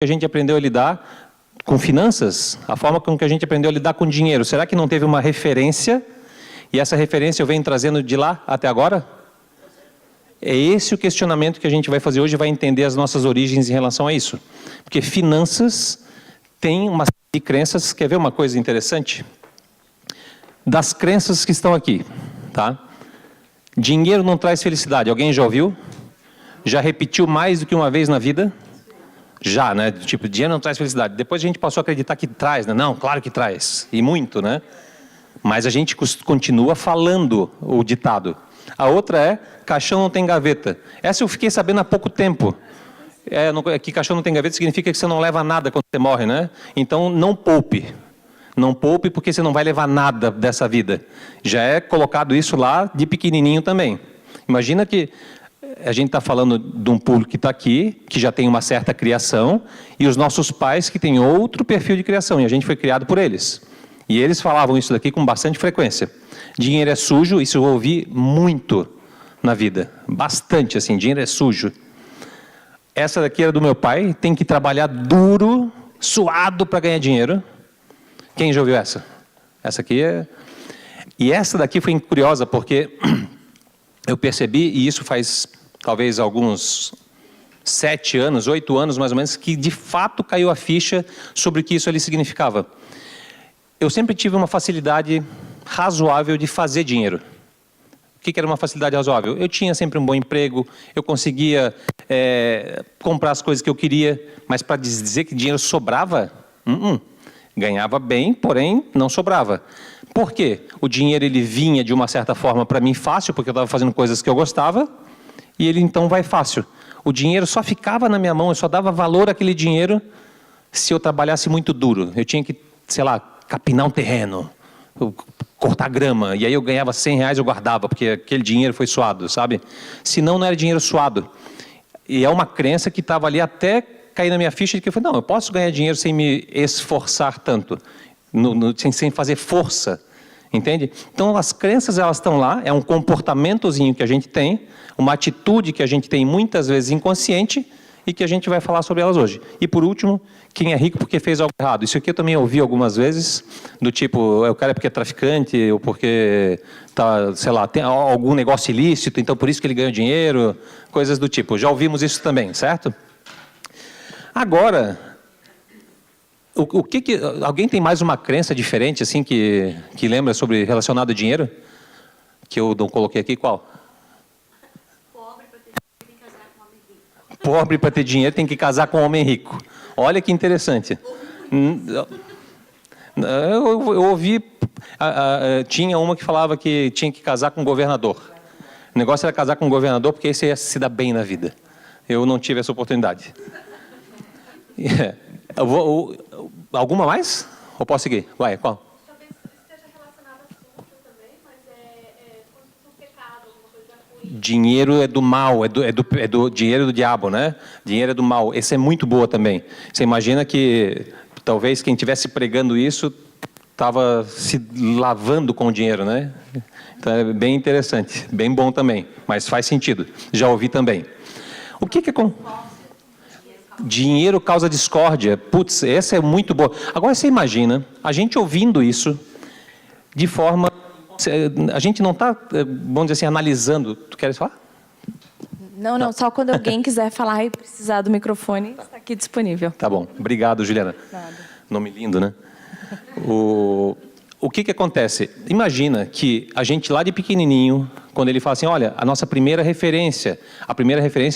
que a gente aprendeu a lidar com finanças, a forma com que a gente aprendeu a lidar com dinheiro, será que não teve uma referência? E essa referência eu venho trazendo de lá até agora? É esse o questionamento que a gente vai fazer hoje, vai entender as nossas origens em relação a isso. Porque finanças tem uma série de crenças. Quer ver uma coisa interessante? Das crenças que estão aqui, tá? Dinheiro não traz felicidade. Alguém já ouviu? Já repetiu mais do que uma vez na vida? Já, né? Tipo, dinheiro não traz felicidade. Depois a gente passou a acreditar que traz, né? Não, claro que traz. E muito, né? Mas a gente continua falando o ditado. A outra é, caixão não tem gaveta. Essa eu fiquei sabendo há pouco tempo. Que caixão não tem gaveta significa que você não leva nada quando você morre, né? Então, não poupe. Não poupe porque você não vai levar nada dessa vida. Já é colocado isso lá de pequenininho também. Imagina que a gente está falando de um público que está aqui, que já tem uma certa criação, e os nossos pais que têm outro perfil de criação, e a gente foi criado por eles. E eles falavam isso daqui com bastante frequência. Dinheiro é sujo, isso eu ouvi muito na vida. Bastante, assim, dinheiro é sujo. Essa daqui era do meu pai, tem que trabalhar duro, suado para ganhar dinheiro. Quem já ouviu essa? Essa aqui é... E essa daqui foi curiosa, porque eu percebi, e isso faz talvez alguns 7 anos, 8 anos mais ou menos, que de fato caiu a ficha sobre o que isso ali significava. Eu sempre tive uma facilidade razoável de fazer dinheiro. O que era uma facilidade razoável? Eu tinha sempre um bom emprego, eu conseguia comprar as coisas que eu queria, mas para dizer que dinheiro sobrava, ganhava bem, porém não sobrava. Por quê? O dinheiro ele vinha de uma certa forma para mim fácil, porque eu estava fazendo coisas que eu gostava, e ele então vai fácil. O dinheiro só ficava na minha mão, eu só dava valor àquele dinheiro se eu trabalhasse muito duro. Eu tinha que, sei lá, capinar um terreno, cortar grama, e aí eu ganhava R$100, eu guardava, porque aquele dinheiro foi suado, sabe? Senão não era dinheiro suado. E é uma crença que estava ali até cair na minha ficha, de que eu falei, não, eu posso ganhar dinheiro sem me esforçar tanto, sem fazer força, entende? Então as crenças elas estão lá, é um comportamentozinho que a gente tem, uma atitude que a gente tem muitas vezes inconsciente, e que a gente vai falar sobre elas hoje. E por último, quem é rico porque fez algo errado. Isso aqui eu também ouvi algumas vezes, do tipo, o cara é porque é traficante, ou porque, tá, sei lá, tem algum negócio ilícito, então por isso que ele ganha dinheiro, coisas do tipo. Já ouvimos isso também, certo? Agora, alguém tem mais uma crença diferente, assim, que lembra sobre relacionado ao dinheiro? Que eu não coloquei aqui, qual? Pobre para ter dinheiro tem que casar com um homem rico. Olha que interessante. Eu ouvi, tinha uma que falava que tinha que casar com um governador. O negócio era casar com um governador porque esse ia se dar bem na vida. Eu não tive essa oportunidade. Alguma mais? Ou posso seguir? Vai, qual? Dinheiro é do mal, é do dinheiro do diabo, né? Dinheiro é do mal. Essa é muito boa também. Você imagina que talvez quem estivesse pregando isso estava se lavando com o dinheiro, né? Então é bem interessante, bem bom também, mas faz sentido. Já ouvi também. O que é com... Dinheiro causa discórdia. Putz, essa é muito boa. Agora você imagina, a gente ouvindo isso de forma... A gente não está, vamos dizer assim, analisando. Tu queres falar? Não, só quando alguém quiser falar e precisar do microfone, está aqui disponível. Tá bom, obrigado, Juliana. Nada. Nome lindo, né? O que acontece? Imagina que a gente lá de pequenininho, quando ele fala assim, olha, a primeira referência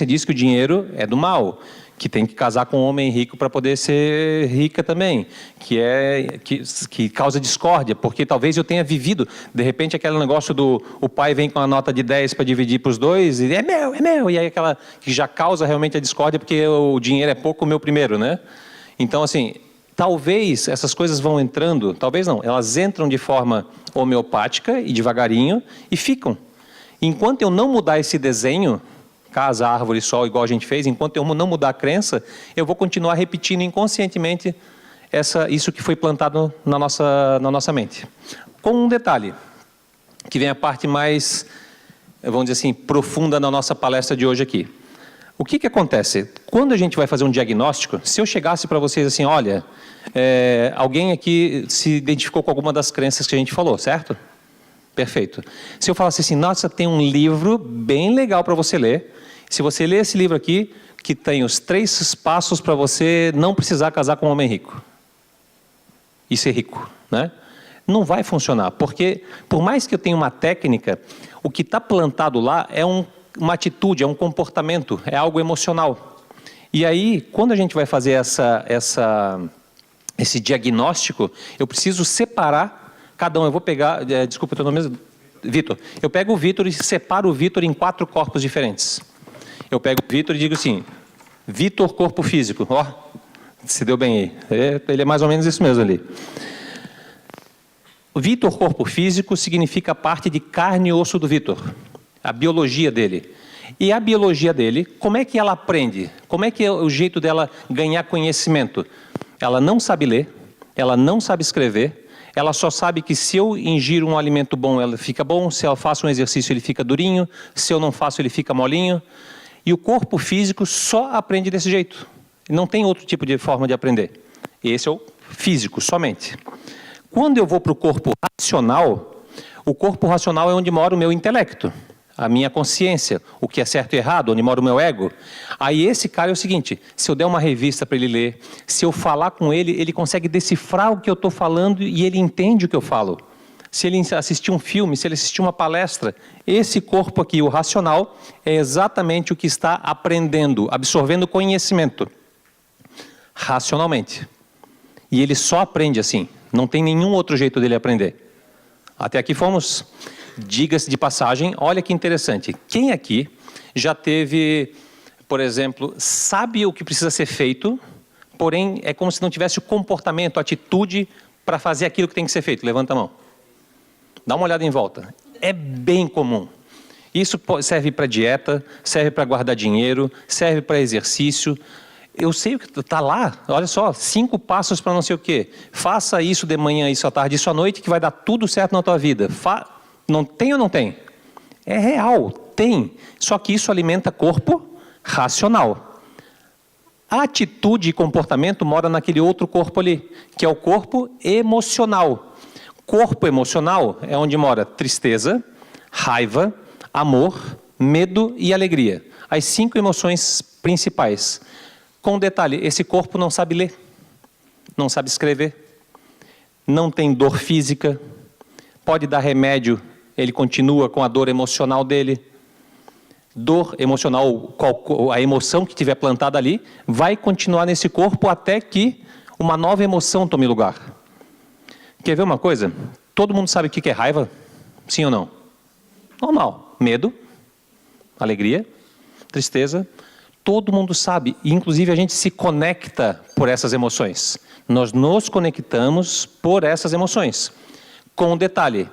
diz que o dinheiro é do mal, que tem que casar com um homem rico para poder ser rica também, que causa discórdia, porque talvez eu tenha vivido, de repente aquele negócio o pai vem com a nota de 10 para dividir para os dois, e é meu, e aí aquela que já causa realmente a discórdia, porque o dinheiro é pouco, o meu primeiro, né? Então, assim, talvez essas coisas vão entrando, talvez não, elas entram de forma homeopática e devagarinho, e ficam. Enquanto eu não mudar esse desenho, casa, árvore, sol, igual a gente fez, enquanto eu não mudar a crença, eu vou continuar repetindo inconscientemente isso que foi plantado na nossa mente. Com um detalhe, que vem a parte mais, vamos dizer assim, profunda na nossa palestra de hoje aqui. O que acontece? Quando a gente vai fazer um diagnóstico, se eu chegasse para vocês assim, olha, alguém aqui se identificou com alguma das crenças que a gente falou, certo? Perfeito. Se eu falasse assim, nossa, tem um livro bem legal para você ler. Se você ler esse livro aqui, que tem os 3 passos para você não precisar casar com um homem rico. E ser rico, né? Não vai funcionar, porque por mais que eu tenha uma técnica, o que está plantado lá é uma atitude, é um comportamento, é algo emocional. E aí, quando a gente vai fazer esse diagnóstico, eu preciso separar cada um. Eu vou pegar, desculpa o teu nome mesmo, Vitor. Eu pego o Vitor e separo o Vitor em 4 corpos diferentes. Eu pego o Vitor e digo assim, Vitor corpo físico, ó, se deu bem aí. Ele é mais ou menos isso mesmo ali. O Vitor corpo físico significa a parte de carne e osso do Vitor, a biologia dele. E a biologia dele, como é que ela aprende? Como é que é o jeito dela ganhar conhecimento? Ela não sabe ler, ela não sabe escrever, ela só sabe que se eu ingiro um alimento bom, ela fica bom, se eu faço um exercício, ele fica durinho, se eu não faço, ele fica molinho. E o corpo físico só aprende desse jeito. Não tem outro tipo de forma de aprender. Esse é o físico, somente. Quando eu vou para o corpo racional é onde mora o meu intelecto, a minha consciência, o que é certo e errado, onde mora o meu ego. Aí esse cara é o seguinte, se eu der uma revista para ele ler, se eu falar com ele, ele consegue decifrar o que eu estou falando e ele entende o que eu falo. Se ele assistir um filme, se ele assistir uma palestra, esse corpo aqui, o racional, é exatamente o que está aprendendo, absorvendo conhecimento, racionalmente. E ele só aprende assim, não tem nenhum outro jeito dele aprender. Até aqui fomos. Diga-se de passagem, olha que interessante. Quem aqui já teve, por exemplo, sabe o que precisa ser feito, porém é como se não tivesse o comportamento, a atitude para fazer aquilo que tem que ser feito? Levanta a mão. Dá uma olhada em volta. É bem comum. Isso serve para dieta, serve para guardar dinheiro, serve para exercício. Eu sei o que está lá, olha só, 5 passos para não sei o quê. Faça isso de manhã, isso à tarde, isso à noite, que vai dar tudo certo na tua vida. Não tem ou não tem? É real, tem. Só que isso alimenta corpo racional. A atitude e comportamento mora naquele outro corpo ali, que é o corpo emocional. Corpo emocional é onde mora tristeza, raiva, amor, medo e alegria. As 5 emoções principais. Com um detalhe, esse corpo não sabe ler, não sabe escrever, não tem dor física, pode dar remédio, ele continua com a dor emocional dele. Dor emocional, a emoção que tiver plantada ali, vai continuar nesse corpo até que uma nova emoção tome lugar. Quer ver uma coisa? Todo mundo sabe o que é raiva? Sim ou não? Normal. Medo, alegria, tristeza. Todo mundo sabe, e inclusive a gente se conecta por essas emoções. Nós nos conectamos por essas emoções. Com um detalhe,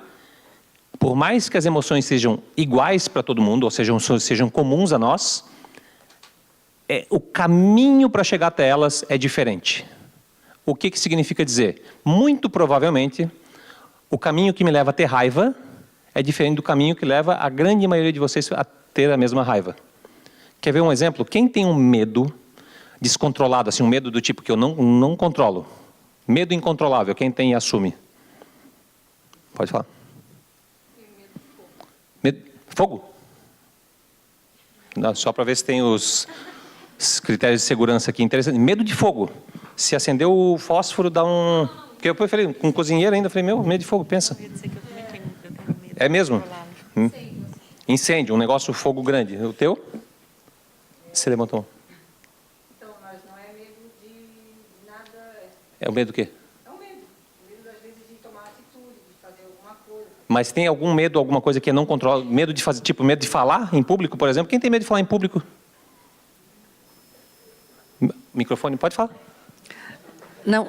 por mais que as emoções sejam iguais para todo mundo, ou sejam comuns a nós, o caminho para chegar até elas é diferente. O que significa dizer? Muito provavelmente, o caminho que me leva a ter raiva é diferente do caminho que leva a grande maioria de vocês a ter a mesma raiva. Quer ver um exemplo? Quem tem um medo descontrolado, assim, um medo do tipo que eu não controlo, medo incontrolável, quem tem e assume? Pode falar. Medo de fogo? Não, só para ver se tem os critérios de segurança aqui interessantes. Medo de fogo. Se acendeu o fósforo, dá um... Porque eu falei, com um cozinheiro ainda, falei, medo de fogo, pensa. É mesmo? Incêndio, um negócio, fogo grande. O teu? Você levantou. Então, mas não é medo de nada... É o medo do quê? É o medo. O medo, às vezes, de tomar atitude, de fazer alguma coisa. Mas tem algum medo, alguma coisa que não controla? Medo de fazer, tipo, medo de falar em público, por exemplo? Quem tem medo de falar em público? Microfone, pode falar. Não,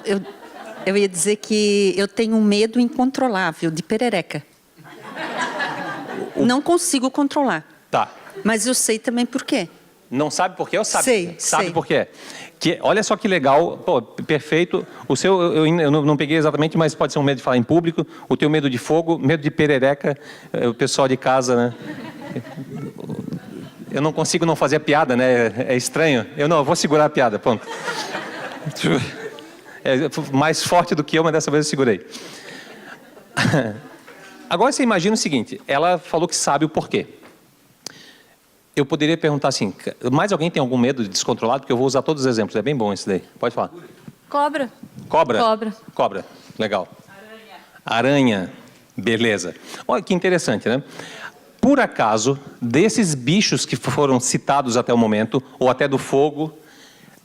eu ia dizer que eu tenho um medo incontrolável de perereca. Não consigo controlar. Tá. Mas eu sei também por quê. Não sabe por quê ou sabe? Sei, sabe sei. por quê? Olha só que legal, pô, perfeito. O seu, eu não peguei exatamente, mas pode ser um medo de falar em público. O teu medo de fogo, medo de perereca, o pessoal de casa, né? Eu não consigo não fazer a piada, né? É estranho. Eu vou segurar a piada, pronto. É mais forte do que eu, mas dessa vez eu segurei. Agora você imagina o seguinte, ela falou que sabe o porquê. Eu poderia perguntar assim, mais alguém tem algum medo de descontrolado? Porque eu vou usar todos os exemplos, é bem bom isso daí. Pode falar. Cobra. Cobra? Cobra. Cobra, legal. Aranha, beleza. Olha que interessante, né? Por acaso, desses bichos que foram citados até o momento, ou até do fogo,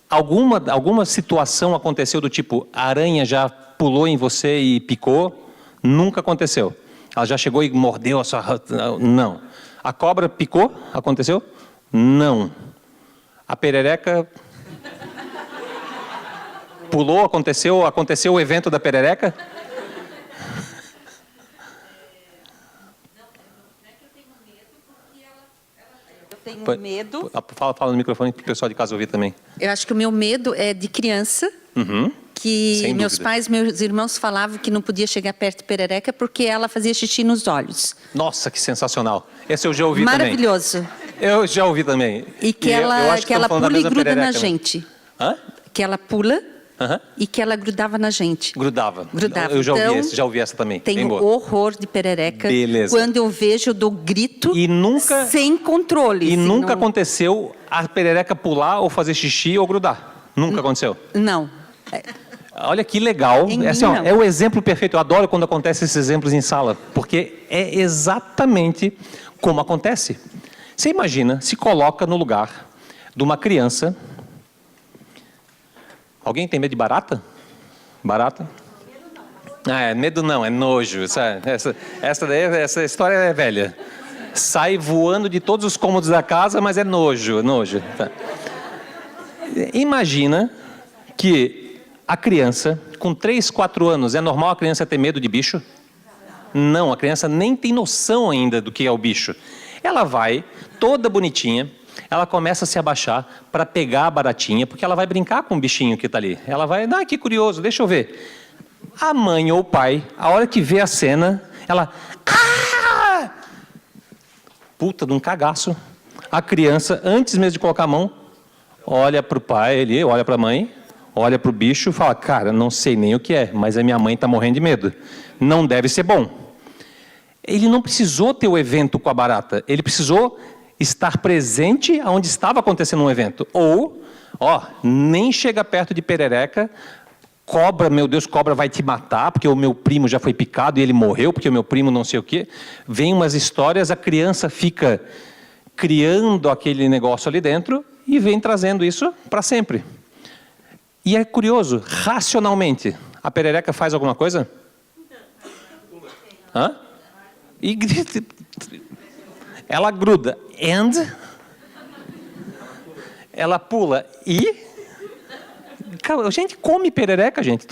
alguma situação aconteceu do tipo, a aranha já pulou em você e picou? Nunca aconteceu. Ela já chegou e mordeu a sua... Não. A cobra picou? Aconteceu? Não. A perereca... Pulou? Aconteceu? Aconteceu o evento da perereca? Eu tenho medo. Fala no microfone para o pessoal de casa ouvir também. Eu acho que o meu medo é de criança, que Sem meus dúvida. pais, meus irmãos falavam que não podia chegar perto de perereca porque ela fazia xixi nos olhos. Nossa, que sensacional. Esse eu já ouvi Maravilhoso. também. Eu já ouvi também. E que eu ela, acho que ela estão falando da pula e mesma gruda na perereca, né? gente. Hã? Que ela pula Aham. e que ela grudava na gente. Grudava. Grudava. Eu já ouvi, Então, já ouvi essa também. Bem Tenho boa. horror de perereca. Beleza. Quando eu vejo, eu dou grito E nunca- sem controle. E se nunca não... aconteceu a perereca pular ou fazer xixi ou grudar. Nunca aconteceu. Não. Olha que legal. Em É, assim, mim, ó, não. é o exemplo perfeito. Eu adoro quando acontecem esses exemplos em sala, porque é exatamente como acontece. Você imagina, se coloca no lugar de uma criança. Alguém tem medo de barata? Barata? Medo não, é nojo. Essa história é velha. Sai voando de todos os cômodos da casa, mas é nojo, nojo. Tá. Imagina que a criança, com 3, 4 anos, é normal a criança ter medo de bicho? Não, a criança nem tem noção ainda do que é o bicho. Ela vai, toda bonitinha, ela começa a se abaixar para pegar a baratinha, porque ela vai brincar com o bichinho que está ali. Ela vai, que curioso, deixa eu ver. A mãe ou o pai, a hora que vê a cena, ela... Ah! Puta de um cagaço. A criança, antes mesmo de colocar a mão, olha para o pai, ele olha para a mãe, olha para o bicho e fala, cara, não sei nem o que é, mas a minha mãe está morrendo de medo. Não deve ser bom. Ele não precisou ter o evento com a barata, ele precisou estar presente onde estava acontecendo um evento. Ou, nem chega perto de perereca, cobra, meu Deus, cobra vai te matar, porque o meu primo já foi picado e ele morreu, porque o meu primo não sei o quê. Vem umas histórias, a criança fica criando aquele negócio ali dentro e vem trazendo isso para sempre. E é curioso, racionalmente, a perereca faz alguma coisa? Hã? E ela gruda. And ela pula e... Cara, a gente come perereca, gente,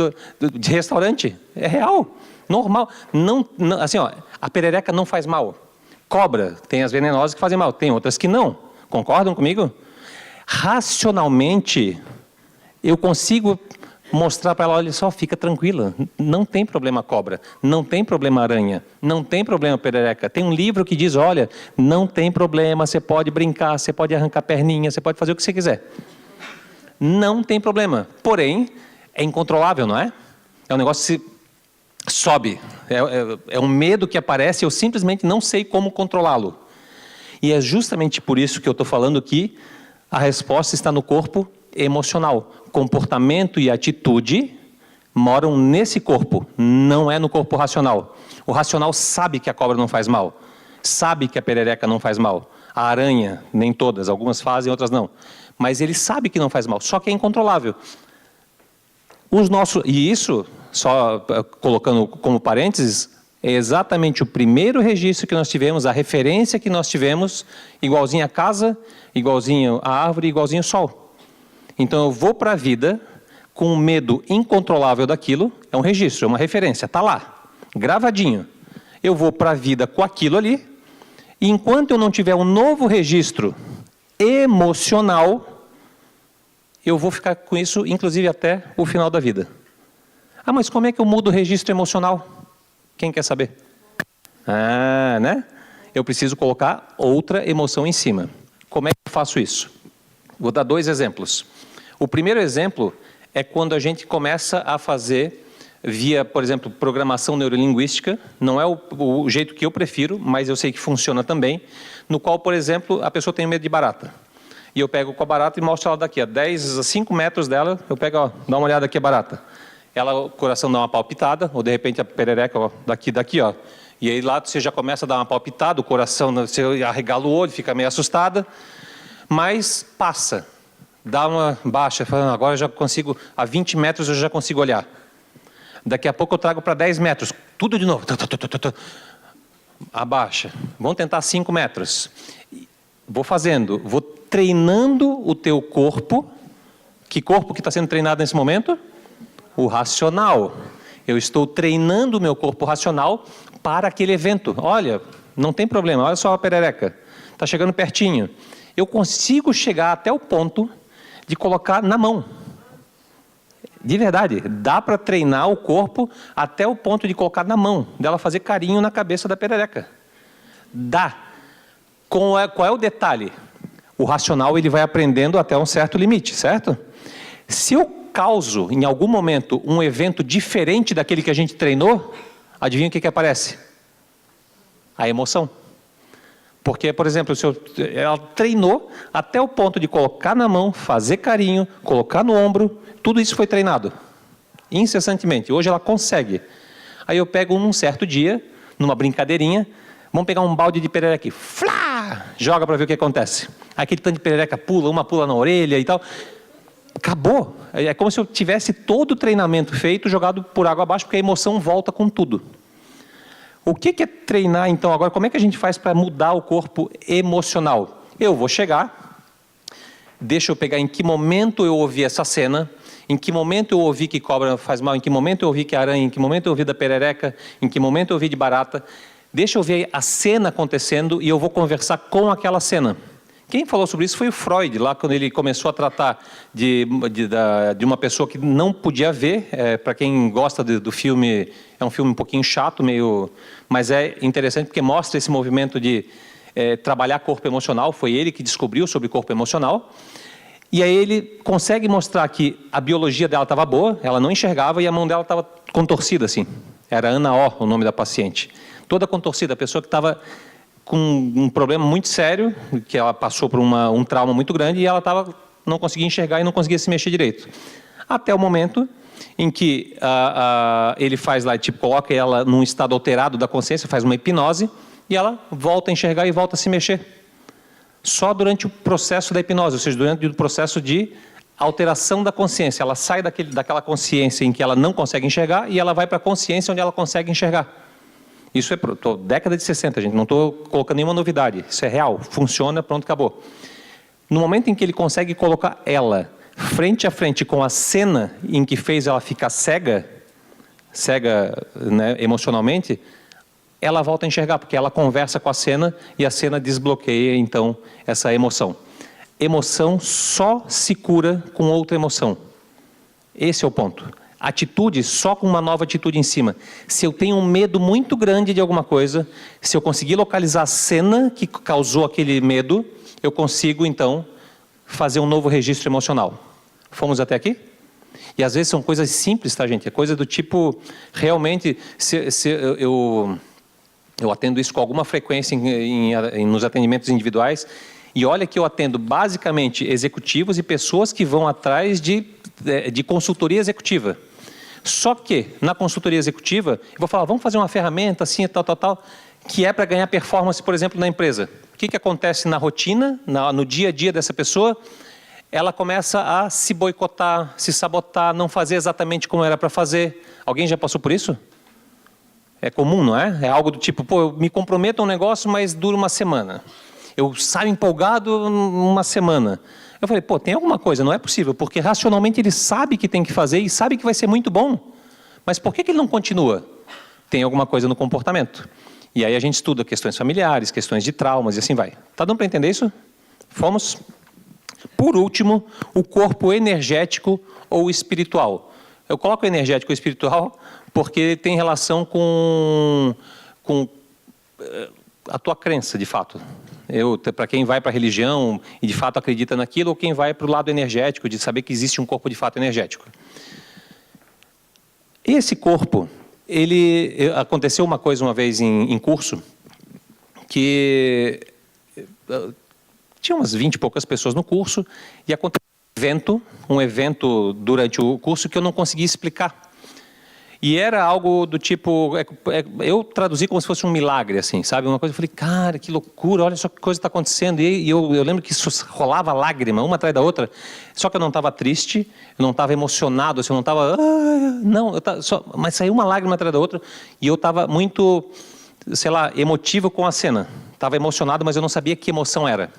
de restaurante. É real, normal. Não, assim, a perereca não faz mal. Cobra, tem as venenosas que fazem mal, tem outras que não. Concordam comigo? Racionalmente, eu consigo mostrar para ela, olha só, fica tranquila, não tem problema cobra, não tem problema aranha, não tem problema perereca. Tem um livro que diz, olha, não tem problema, você pode brincar, você pode arrancar perninha, você pode fazer o que você quiser. Não tem problema. Porém, é incontrolável, não é? É um negócio que sobe. É um medo que aparece e eu simplesmente não sei como controlá-lo. E é justamente por isso que eu estou falando que a resposta está no corpo emocional. Comportamento e atitude moram nesse corpo, não é no corpo racional. O racional sabe que a cobra não faz mal. Sabe que a perereca não faz mal. A aranha, nem todas. Algumas fazem, outras não. Mas ele sabe que não faz mal, só que é incontrolável. E isso, só colocando como parênteses, é exatamente o primeiro registro que nós tivemos, a referência que nós tivemos, igualzinho a casa, igualzinho a árvore, igualzinho ao sol. Então eu vou para a vida com um medo incontrolável daquilo, é um registro, é uma referência, está lá, gravadinho. Eu vou para a vida com aquilo ali, e enquanto eu não tiver um novo registro emocional, eu vou ficar com isso, inclusive, até o final da vida. Mas como é que eu mudo o registro emocional? Quem quer saber? Né? Eu preciso colocar outra emoção em cima. Como é que eu faço isso? Vou dar 2 exemplos. O primeiro exemplo é quando a gente começa a fazer via, por exemplo, programação neurolinguística, não é o jeito que eu prefiro, mas eu sei que funciona também, no qual, por exemplo, a pessoa tem medo de barata. E eu pego com a barata e mostro ela daqui, a 10 a 5 metros dela, eu pego, ó, dá uma olhada aqui a barata. Ela, o coração dá uma palpitada, ou de repente a perereca, ó, daqui, ó. E aí lá você já começa a dar uma palpitada, o coração, você arregala o olho, fica meio assustada, mas passa, dá uma baixa, falando, agora eu já consigo, a 20 metros eu já consigo olhar. Daqui a pouco eu trago para 10 metros, tudo de novo. Abaixa. Vamos tentar 5 metros. Vou fazendo, vou treinando o teu corpo. Que corpo que está sendo treinado nesse momento? O racional. Eu estou treinando o meu corpo racional para aquele evento. Olha, não tem problema, olha só a perereca. Está chegando pertinho. Eu consigo chegar até o ponto de colocar na mão. De verdade, dá para treinar o corpo até o ponto de colocar na mão, dela fazer carinho na cabeça da perereca. Dá. Qual é o detalhe? O racional ele vai aprendendo até um certo limite, certo? Se eu causo, em algum momento, um evento diferente daquele que a gente treinou, adivinha o que aparece? A emoção. Porque, por exemplo, ela treinou até o ponto de colocar na mão, fazer carinho, colocar no ombro, tudo isso foi treinado, incessantemente. Hoje ela consegue. Aí eu pego num certo dia, numa brincadeirinha, vamos pegar um balde de perereca aqui, flá, joga para ver o que acontece. Aquele tanto de perereca pula, uma pula na orelha e tal. Acabou. É como se eu tivesse todo o treinamento feito, jogado por água abaixo, porque a emoção volta com tudo. O que é treinar, então, agora? Como é que a gente faz para mudar o corpo emocional? Eu vou chegar, deixa eu pegar em que momento eu ouvi essa cena, em que momento eu ouvi que cobra faz mal, em que momento eu ouvi que aranha, em que momento eu ouvi da perereca, em que momento eu ouvi de barata. Deixa eu ver a cena acontecendo e eu vou conversar com aquela cena. Quem falou sobre isso foi o Freud, lá quando ele começou a tratar de uma pessoa que não podia ver. Para quem gosta do filme, é um filme um pouquinho chato, mas é interessante porque mostra esse movimento de trabalhar corpo emocional. Foi ele que descobriu sobre corpo emocional. E aí ele consegue mostrar que a biologia dela estava boa, ela não enxergava e a mão dela estava contorcida assim. Era Ana O, o nome da paciente. Toda contorcida, a pessoa que estava com um problema muito sério, que ela passou por um trauma muito grande e ela não conseguia enxergar e não conseguia se mexer direito. Até o momento em que ele faz lá, tipo, coloca ela num estado alterado da consciência, faz uma hipnose e ela volta a enxergar e volta a se mexer. Só durante o processo da hipnose, ou seja, durante o processo de alteração da consciência. Ela sai daquela consciência em que ela não consegue enxergar e ela vai para a consciência onde ela consegue enxergar. Isso é década de 60, gente, não estou colocando nenhuma novidade. Isso é real, funciona, pronto, acabou. No momento em que ele consegue colocar ela frente a frente com a cena em que fez ela ficar cega, né, emocionalmente, ela volta a enxergar, porque ela conversa com a cena e a cena desbloqueia, então, essa emoção. Emoção só se cura com outra emoção. Esse é o ponto. Atitude só com uma nova atitude em cima. Se eu tenho um medo muito grande de alguma coisa, se eu conseguir localizar a cena que causou aquele medo, eu consigo, então, fazer um novo registro emocional. Fomos até aqui? E às vezes são coisas simples, tá, gente? É coisa do tipo, realmente, eu atendo isso com alguma frequência nos atendimentos individuais, e olha que eu atendo basicamente executivos e pessoas que vão atrás de consultoria executiva. Só que, na consultoria executiva, eu vou falar, vamos fazer uma ferramenta assim, tal, que é para ganhar performance, por exemplo, na empresa. O que acontece na rotina, no dia a dia dessa pessoa? Ela começa a se boicotar, se sabotar, não fazer exatamente como era para fazer. Alguém já passou por isso? É comum, não é? É algo do tipo, pô, eu me comprometo a um negócio, mas dura uma semana. Eu saio empolgado uma semana. Eu falei, pô, tem alguma coisa, não é possível, porque racionalmente ele sabe que tem que fazer e sabe que vai ser muito bom. Mas por que ele não continua? Tem alguma coisa no comportamento. E aí a gente estuda questões familiares, questões de traumas e assim vai. Tá dando para entender isso? Fomos. Por último, o corpo energético ou espiritual. Eu coloco energético ou espiritual porque tem relação com a tua crença, de fato. Para quem vai para a religião e de fato acredita naquilo, ou quem vai para o lado energético, de saber que existe um corpo de fato energético. Esse corpo, aconteceu uma coisa uma vez em curso, que tinha umas 20 e poucas pessoas no curso, e aconteceu um evento durante o curso que eu não conseguia explicar. E era algo do tipo, eu traduzi como se fosse um milagre, assim, sabe? Uma coisa, eu falei, cara, que loucura, olha só que coisa está acontecendo. E eu lembro que isso rolava lágrima, uma atrás da outra, só que eu não estava triste, eu não estava emocionado, assim, eu não estava, mas saiu uma lágrima atrás da outra, e eu estava muito, sei lá, emotivo com a cena. Estava emocionado, mas eu não sabia que emoção era.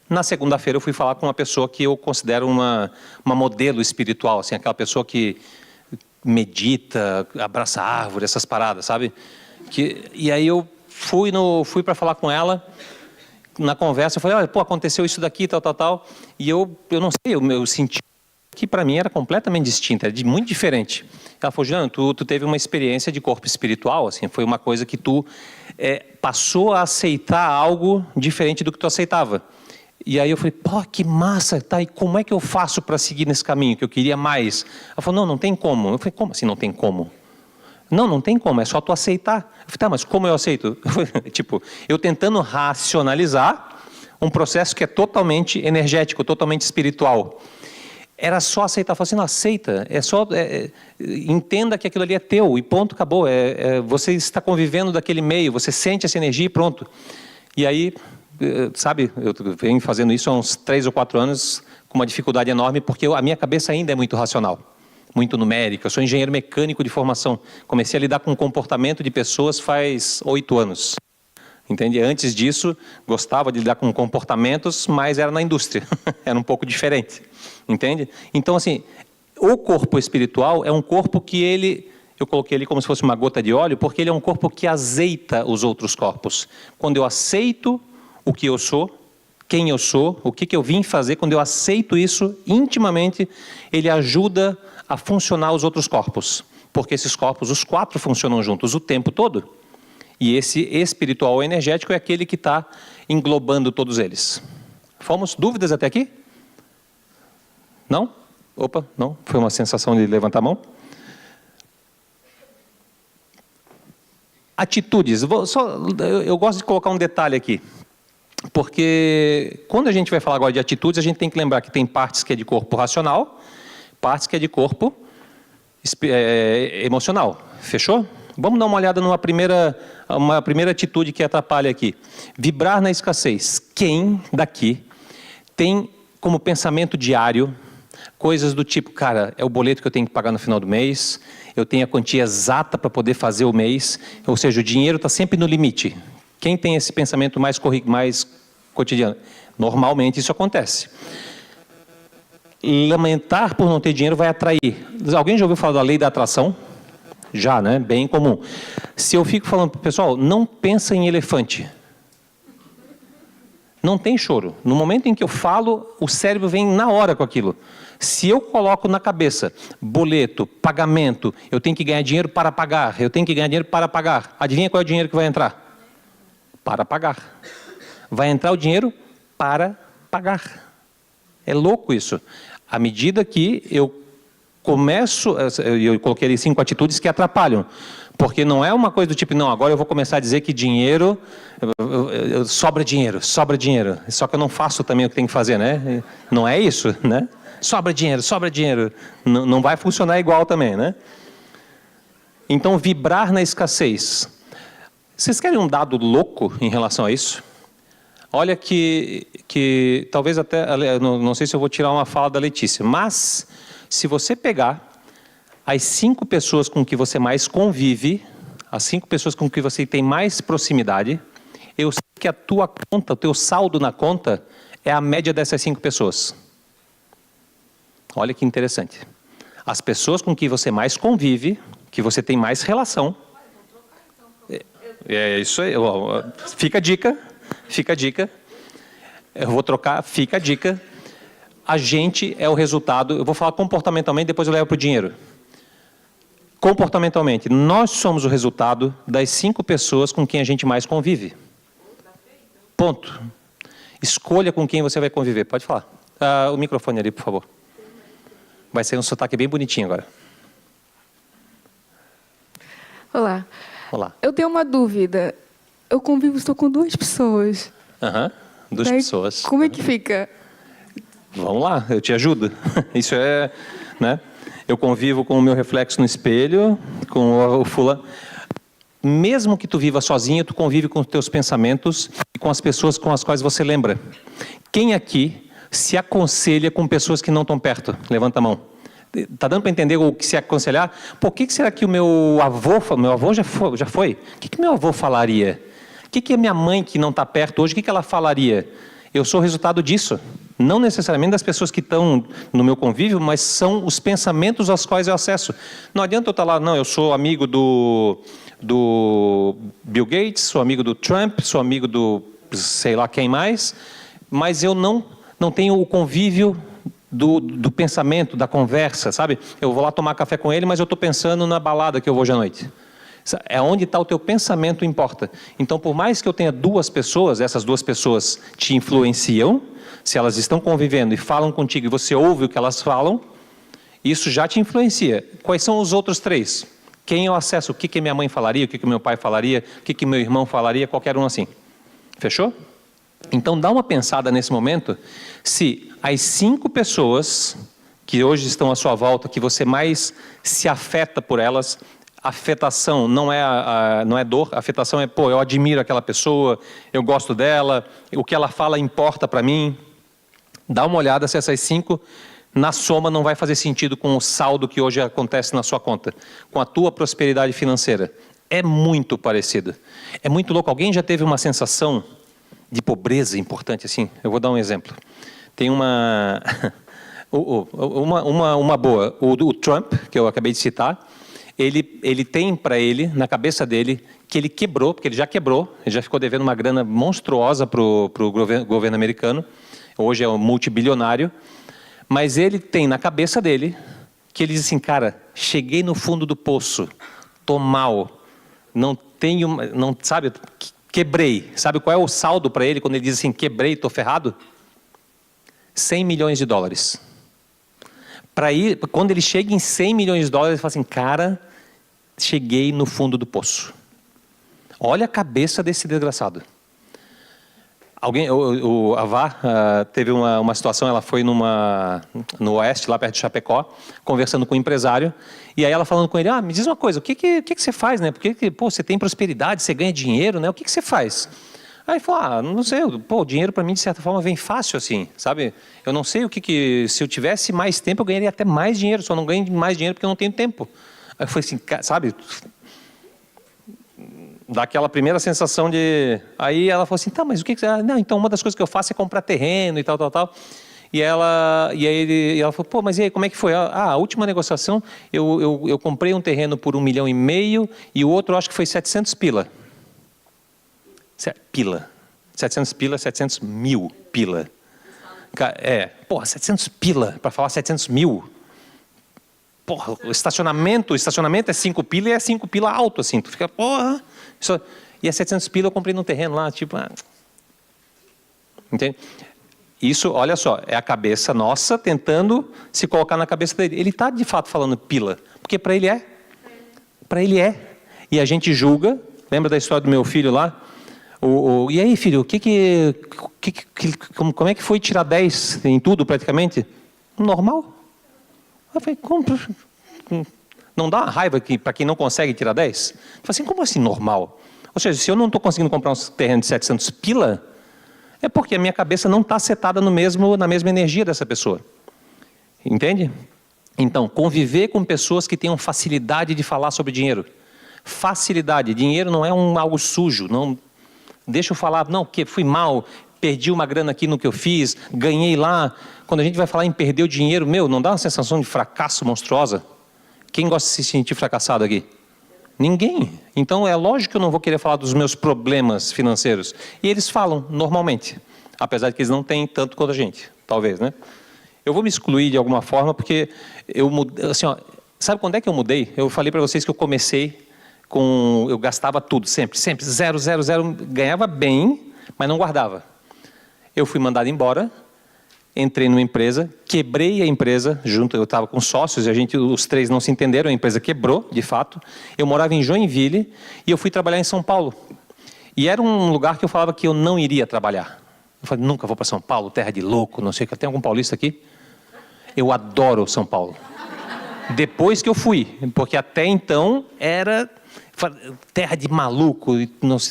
Na segunda-feira eu fui falar com uma pessoa que eu considero uma modelo espiritual, assim, aquela pessoa que medita, abraça árvore, essas paradas, sabe? E aí eu fui para falar com ela, na conversa, eu falei, olha, pô, aconteceu isso daqui, tal, e eu não sei, eu senti que para mim era completamente distinta, era muito diferente. Ela falou, Juliano, tu teve uma experiência de corpo espiritual, assim, foi uma coisa que tu passou a aceitar algo diferente do que tu aceitava. E aí eu falei, pô, que massa, tá, e como é que eu faço para seguir nesse caminho, que eu queria mais? Ela falou, não tem como. Eu falei, como assim não tem como? Não tem como, é só tu aceitar. Eu falei, tá, mas como eu aceito? Tipo, eu tentando racionalizar um processo que é totalmente energético, totalmente espiritual. Era só aceitar. Eu falei assim, não, aceita, entenda que aquilo ali é teu, e ponto, acabou. Você está convivendo daquele meio, você sente essa energia e pronto. E aí, sabe, eu venho fazendo isso há uns 3 ou 4 anos com uma dificuldade enorme, porque a minha cabeça ainda é muito racional, muito numérica. Eu sou engenheiro mecânico de formação. Comecei a lidar com o comportamento de pessoas faz 8 anos. Entende? Antes disso, gostava de lidar com comportamentos, mas era na indústria. Era um pouco diferente. Entende? Então, assim, o corpo espiritual é um corpo que eu coloquei ele como se fosse uma gota de óleo, porque ele é um corpo que azeita os outros corpos. Quando eu aceito o que eu sou, quem eu sou, o que eu vim fazer, quando eu aceito isso intimamente, ele ajuda a funcionar os outros corpos. Porque esses corpos, os 4 funcionam juntos o tempo todo. E esse espiritual ou energético é aquele que está englobando todos eles. Fomos? Dúvidas até aqui? Não? Opa, não? Foi uma sensação de levantar a mão? Atitudes. Eu gosto de colocar um detalhe aqui. Porque quando a gente vai falar agora de atitudes, a gente tem que lembrar que tem partes que é de corpo racional, partes que é de corpo emocional. Fechou? Vamos dar uma olhada numa primeira atitude que atrapalha aqui. Vibrar na escassez. Quem daqui tem como pensamento diário coisas do tipo, cara, é o boleto que eu tenho que pagar no final do mês, eu tenho a quantia exata para poder fazer o mês, ou seja, o dinheiro está sempre no limite. Quem tem esse pensamento mais cotidiano? Normalmente isso acontece. Lamentar por não ter dinheiro vai atrair. Alguém já ouviu falar da lei da atração? Já, né? Bem comum. Se eu fico falando, pessoal, não pensa em elefante. Não tem choro. No momento em que eu falo, o cérebro vem na hora com aquilo. Se eu coloco na cabeça, boleto, pagamento, eu tenho que ganhar dinheiro para pagar, eu tenho que ganhar dinheiro para pagar. Adivinha qual é o dinheiro que vai entrar? Para pagar. Vai entrar o dinheiro para pagar. É louco isso. À medida que eu começo, eu coloquei ali 5 atitudes que atrapalham. Porque não é uma coisa do tipo, não, agora eu vou começar a dizer que dinheiro, sobra dinheiro. Só que eu não faço também o que tem que fazer, né? Não é isso, né? Sobra dinheiro. Não vai funcionar igual também, né? Então, vibrar na escassez. Vocês querem um dado louco em relação a isso? Olha que talvez até, não sei se eu vou tirar uma fala da Letícia, mas se você pegar as 5 pessoas com que você mais convive, as 5 pessoas com que você tem mais proximidade, eu sei que a tua conta, o teu saldo na conta é a média dessas 5 pessoas. Olha que interessante. As pessoas com que você mais convive, que você tem mais relação, é isso aí, fica a dica, eu vou trocar, fica a dica, a gente é o resultado, eu vou falar comportamentalmente, depois eu levo para o dinheiro. Comportamentalmente, nós somos o resultado das 5 pessoas com quem a gente mais convive. Ponto. Escolha com quem você vai conviver. Pode falar. O microfone ali, por favor. Vai ser um sotaque bem bonitinho agora. Olá. Olá. Eu tenho uma dúvida. Eu convivo, estou com 2 pessoas. Aham, 2 Daí, pessoas. Como é que fica? Vamos lá, eu te ajudo. Isso é, né? Eu convivo com o meu reflexo no espelho, com o fulano. Mesmo que tu viva sozinho, tu convive com os teus pensamentos e com as pessoas com as quais você lembra. Quem aqui se aconselha com pessoas que não estão perto? Levanta a mão. Tá dando para entender o que se aconselhar? Por que será que o meu avô já foi? O que meu avô falaria? O que a minha mãe que não está perto hoje, o que ela falaria? Eu sou o resultado disso. Não necessariamente das pessoas que estão no meu convívio, mas são os pensamentos aos quais eu acesso. Não adianta eu estar lá, não, eu sou amigo do Bill Gates, sou amigo do Trump, sou amigo do sei lá quem mais, mas eu não tenho o convívio do pensamento, da conversa, sabe? Eu vou lá tomar café com ele, mas eu estou pensando na balada que eu vou hoje à noite. É onde está o teu pensamento importa. Então, por mais que eu tenha 2 pessoas, essas 2 pessoas te influenciam, se elas estão convivendo e falam contigo e você ouve o que elas falam, isso já te influencia. Quais são os outros 3? Quem eu acesso? O que minha mãe falaria? O que meu pai falaria? O que meu irmão falaria? Qualquer um assim. Fechou? Então, dá uma pensada nesse momento se as 5 pessoas que hoje estão à sua volta, que você mais se afeta por elas, afetação não é dor, afetação é, pô, eu admiro aquela pessoa, eu gosto dela, o que ela fala importa para mim. Dá uma olhada se essas 5, na soma, não vai fazer sentido com o saldo que hoje acontece na sua conta, com a tua prosperidade financeira. É muito parecido. É muito louco. Alguém já teve uma sensação de pobreza importante assim? Eu vou dar um exemplo. Tem uma boa. O Trump, que eu acabei de citar, ele tem para ele, na cabeça dele, que ele quebrou, porque ele já quebrou, ele já ficou devendo uma grana monstruosa para o governo americano, hoje é um multibilionário, mas ele tem na cabeça dele que ele diz assim, cara, cheguei no fundo do poço, tô mal, não tenho, não, sabe, quebrei. Sabe qual é o saldo para ele quando ele diz assim, quebrei, tô ferrado? $100 milhões. Quando ele chega em $100 milhões, ele fala assim, cara, cheguei no fundo do poço. Olha a cabeça desse desgraçado. A Vá teve uma situação, ela foi no Oeste, lá perto de Chapecó, conversando com um empresário, e aí ela falando com ele, me diz uma coisa, o que você faz, né? Porque você tem prosperidade, você ganha dinheiro, né? O que você faz? Aí ele falou, não sei, o dinheiro para mim de certa forma vem fácil assim, sabe? Eu não sei se eu tivesse mais tempo eu ganharia até mais dinheiro, só não ganho mais dinheiro porque eu não tenho tempo. Aí eu falei assim, sabe? Dá aquela primeira sensação de... Aí ela falou assim, tá, mas o que você... Não, então uma das coisas que eu faço é comprar terreno e tal. E ela falou, pô, mas e aí, como é que foi? A última negociação, eu comprei um terreno por 1,5 milhão e o outro acho que foi 700 pila. 700 pila, 700 mil pila. 700 pila, para falar 700 mil. Porra, o estacionamento é 5 pila e é 5 pila alto, assim. Tu fica, porra. E é 700 pila eu comprei num terreno lá, tipo... Entende? Isso, olha só, é a cabeça nossa tentando se colocar na cabeça dele. Ele está, de fato, falando pila, porque para ele é. Para ele é. E a gente julga, lembra da história do meu filho lá? E aí, filho, como é que foi tirar 10 em tudo, praticamente? Normal. Eu falei, não dá uma raiva para quem não consegue tirar 10? Eu falei assim, como assim normal? Ou seja, se eu não estou conseguindo comprar um terreno de 700 pila, é porque a minha cabeça não está setada na mesma energia dessa pessoa. Entende? Então, conviver com pessoas que tenham facilidade de falar sobre dinheiro. Facilidade. Dinheiro não é algo sujo. Não, deixa eu falar, não, porque fui mal, perdi uma grana aqui no que eu fiz, ganhei lá. Quando a gente vai falar em perder o dinheiro, não dá uma sensação de fracasso monstruosa? Quem gosta de se sentir fracassado aqui? Ninguém. Então é lógico que eu não vou querer falar dos meus problemas financeiros. E eles falam normalmente, apesar de que eles não têm tanto quanto a gente, talvez, né? Eu vou me excluir de alguma forma porque eu mudei, assim, sabe quando é que eu mudei? Eu falei para vocês que eu comecei eu gastava tudo, sempre, zero, ganhava bem, mas não guardava. Eu fui mandado embora, entrei numa empresa, quebrei a empresa, junto, eu estava com sócios, e os três não se entenderam, a empresa quebrou, de fato. Eu morava em Joinville e eu fui trabalhar em São Paulo. E era um lugar que eu falava que eu não iria trabalhar. Eu falei, nunca vou para São Paulo, terra de louco, não sei o que. Tem algum paulista aqui? Eu adoro São Paulo. Depois que eu fui, porque até então era terra de maluco, o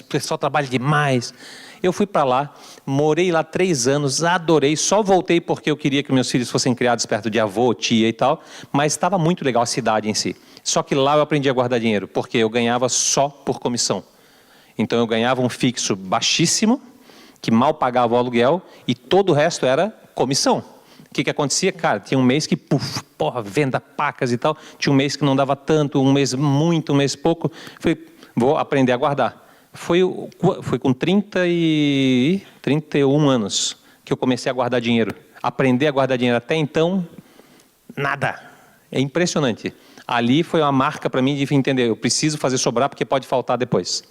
pessoal trabalha demais. Eu fui para lá, morei lá 3 anos, adorei, só voltei porque eu queria que meus filhos fossem criados perto de avô, tia e tal, mas estava muito legal a cidade em si. Só que lá eu aprendi a guardar dinheiro, porque eu ganhava só por comissão. Então eu ganhava um fixo baixíssimo, que mal pagava o aluguel, e todo o resto era comissão. O que acontecia? Cara, tinha um mês que, venda pacas e tal, tinha um mês que não dava tanto, um mês muito, um mês pouco. Falei, vou aprender a guardar. Foi com 31 anos que eu comecei a guardar dinheiro. Aprender a guardar dinheiro. Até então, nada. É impressionante. Ali foi uma marca para mim de entender, eu preciso fazer sobrar porque pode faltar depois.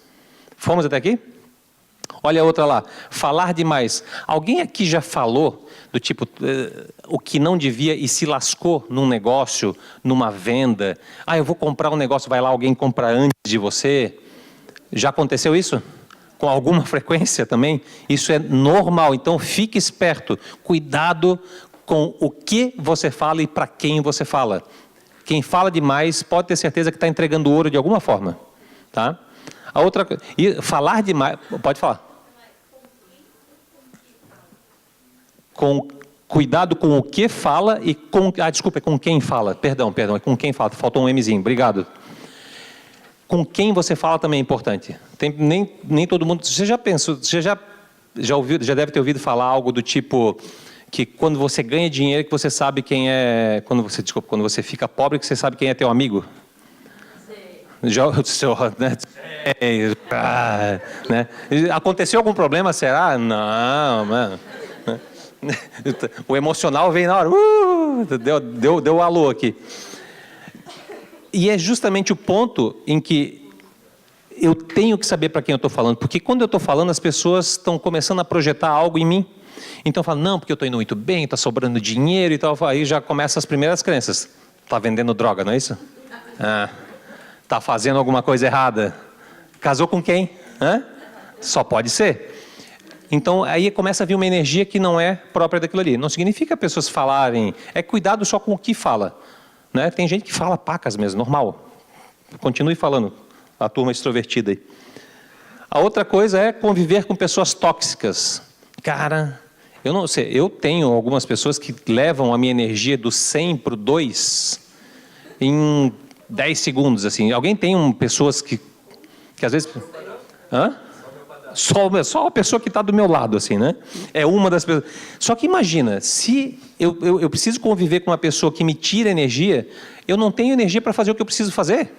Fomos até aqui? Olha a outra lá. Falar demais. Alguém aqui já falou do tipo, o que não devia e se lascou num negócio, numa venda? Ah, eu vou comprar um negócio, vai lá alguém compra antes de você. Já aconteceu isso? Com alguma frequência também? Isso é normal, então fique esperto. Cuidado com o que você fala e para quem você fala. Quem fala demais pode ter certeza que está entregando ouro de alguma forma. Tá? A outra coisa, falar demais, pode falar. Cuidado com o que fala e com... desculpa, é com quem fala. Perdão, é com quem fala. Faltou um Mzinho, obrigado. Com quem você fala também é importante. Nem todo mundo... Você já pensou, já deve ter ouvido falar algo do tipo que quando você ganha dinheiro, que você sabe quem é... Quando você fica pobre, que você sabe quem é teu amigo. Né? Aconteceu algum problema, será? Não, mano. O emocional veio na hora. Deu o alô aqui. E é justamente o ponto em que eu tenho que saber para quem eu estou falando. Porque quando eu estou falando, as pessoas estão começando a projetar algo em mim. Então eu falo, não, porque eu estou indo muito bem, está sobrando dinheiro e tal. Aí já começam as primeiras crenças. Está vendendo droga, não é isso? Está fazendo alguma coisa errada. Casou com quem? Só pode ser. Então, aí começa a vir uma energia que não é própria daquilo ali. Não significa pessoas falarem... É cuidado só com o que fala. Né? Tem gente que fala pacas mesmo, normal. Continue falando, a turma extrovertida aí. A outra coisa é conviver com pessoas tóxicas. Cara, eu não sei, eu tenho algumas pessoas que levam a minha energia do 100 para o 2 em 10 segundos, assim. Alguém tem pessoas que às vezes... Só a pessoa que está do meu lado, assim, né? É uma das pessoas. Só que imagina, se eu preciso conviver com uma pessoa que me tira energia, eu não tenho energia para fazer o que eu preciso fazer.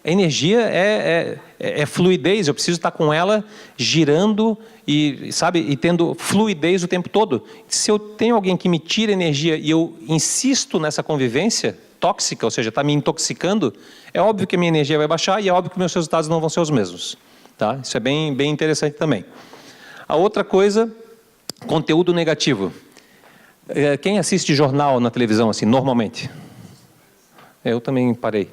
A energia é fluidez, eu preciso estar com ela girando e tendo fluidez o tempo todo. Se eu tenho alguém que me tira energia e eu insisto nessa convivência tóxica, ou seja, está me intoxicando, é óbvio que a minha energia vai baixar e é óbvio que meus resultados não vão ser os mesmos. Tá? Isso é bem interessante também. A outra coisa, conteúdo negativo. Quem assiste jornal na televisão, assim, normalmente? Eu também parei.